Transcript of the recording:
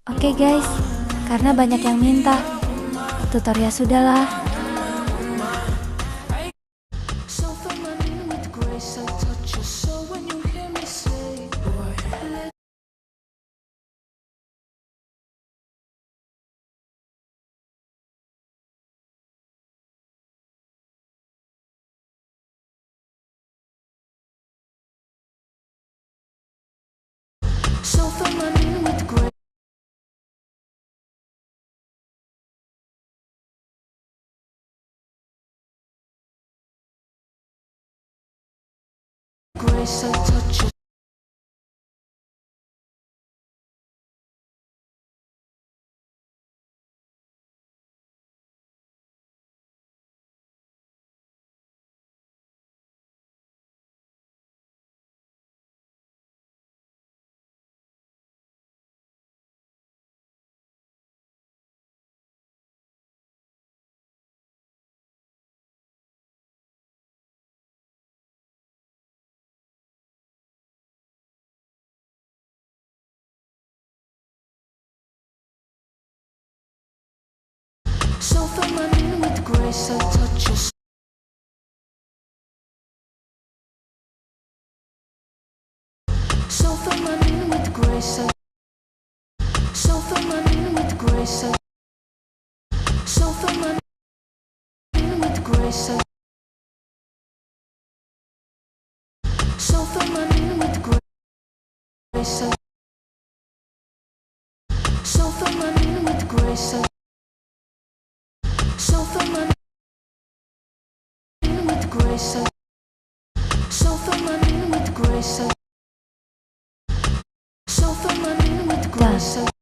Oke guys, karena banyak yang minta, tutorial sudahlah. So feminine with grace, I touch your so feminine with grace, so feminine with grace, so feminine with grace, so feminine with grace, so feminine with grace, so feminine with grace, so feminine with grace, so feminine with grace.